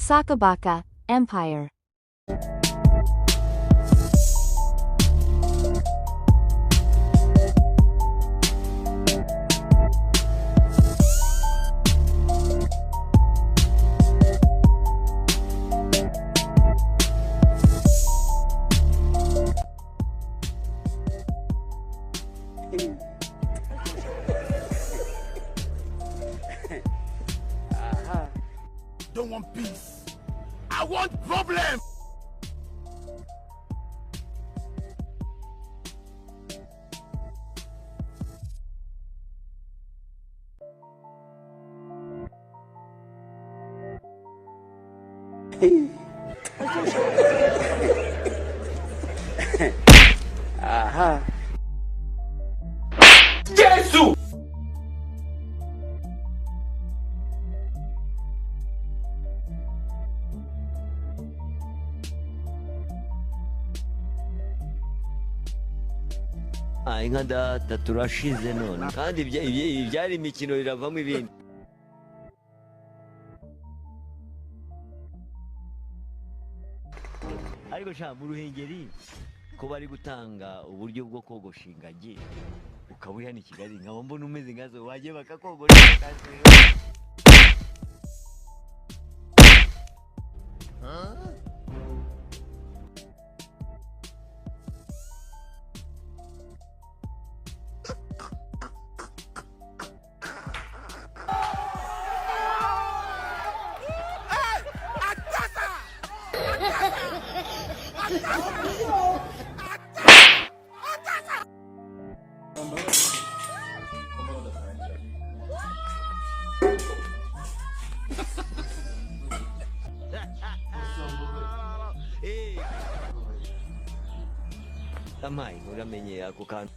Sakabaka, Empire. Don't want peace. I want problem. Aha. Jesus! inka data turashize none kandi ibyari imikino biravamo ibindi. Ariko sha mu Ruhengeri ko bari gutanga uburyo bwo kogosha ingagi ukaba uri hano i Kigali nkaba mbona umeze nkazo wagiye bakakogosha kandi Tamai, uramenye ako kantu.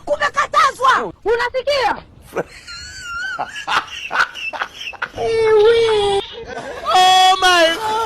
Kumekatazwa! Unasikia? Oh my God!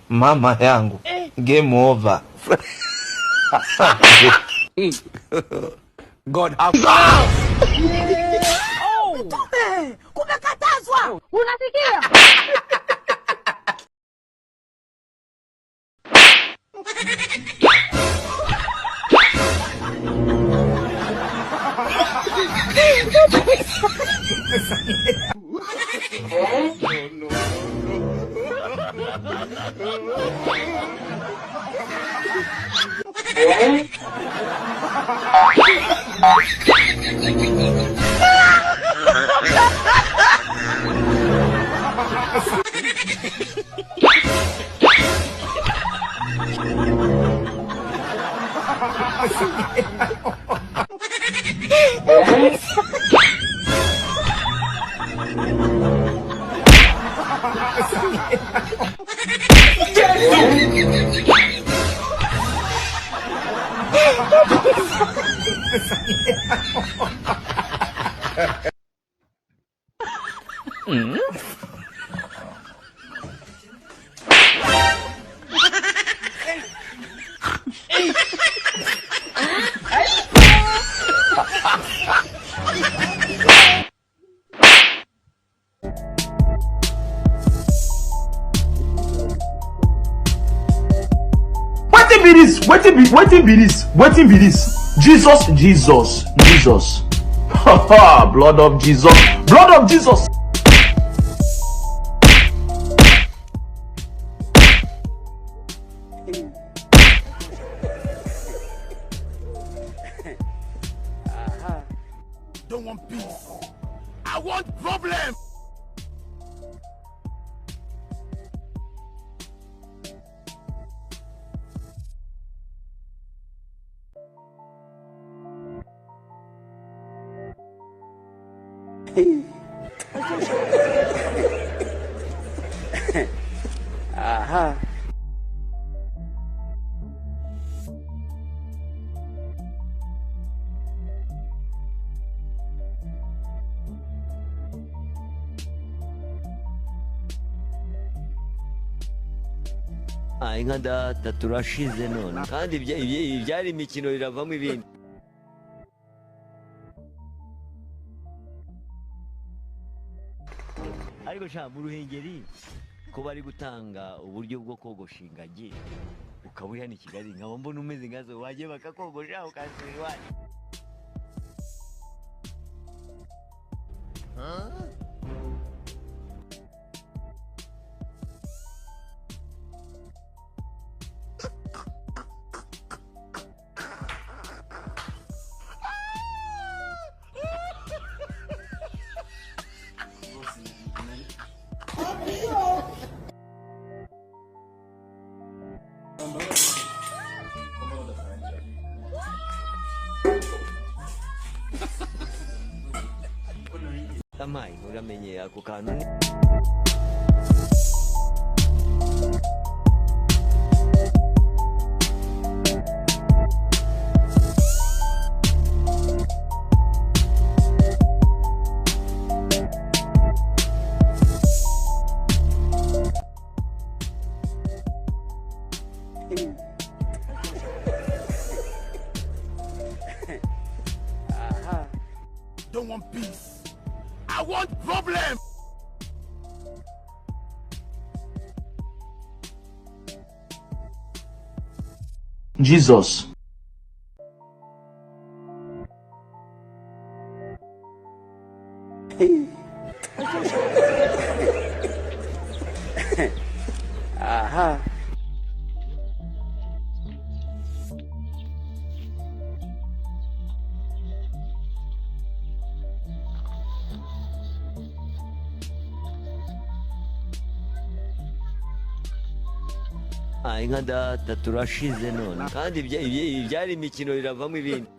Mama yangu, game over. God have Kumekatazwa! Unasikia? Wetin be this? Jesus. Blood of Jesus. Don't want peace. I want problem. inka data turashize none kandi ibyari imikino biravamo ibindi. Ariko sha mu Ruhengeri ko bari gutanga uburyo bwo kogosha ingagi ukaba uri hano i Kigali nkaba mbona umeze nkazo wagiye bakakogosha ukasubira iwanyu. Tamai uramenye ako kantu ni Don't want peace. I want problem. Jesus. inka data turashize none kandi ibyari imikino biravamo ibindi.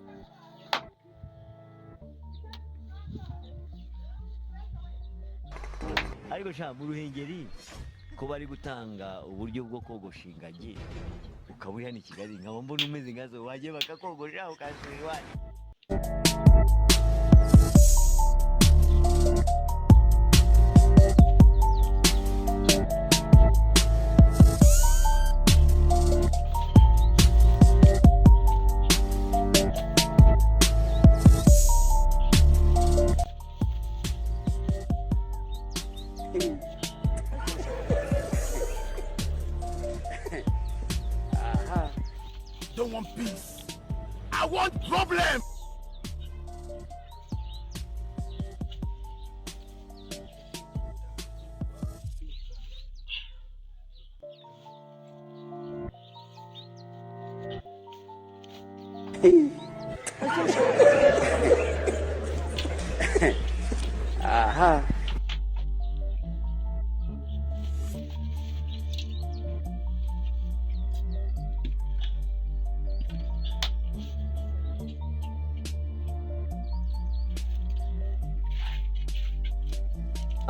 Ariko sha mu Ruhengeri ko bari gutanga uburyo bwo kogosha ingagi ukaba uri hano i Kigali nkaba mbona umeze nkazo wagiye bakakogosha ukasubira iwanyu. Don't want peace. I want problem.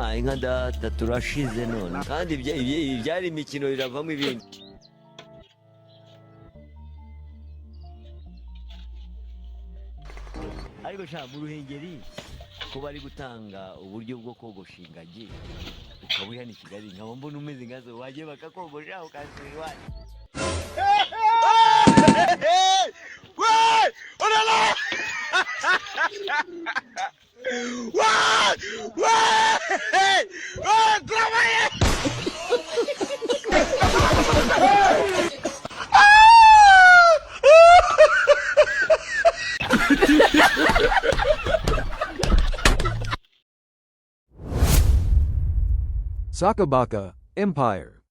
inka data turashize none kandi ibyari imikino biravamo ibindi. Ariko sha mu Ruhengeri ko bari gutanga uburyo bwo kogosha ingagi ukaba uri hano i Kigali nkaba mbona umeze nkazo wagiye bakakogosha ukansura iwacu. Sakabaka Empire.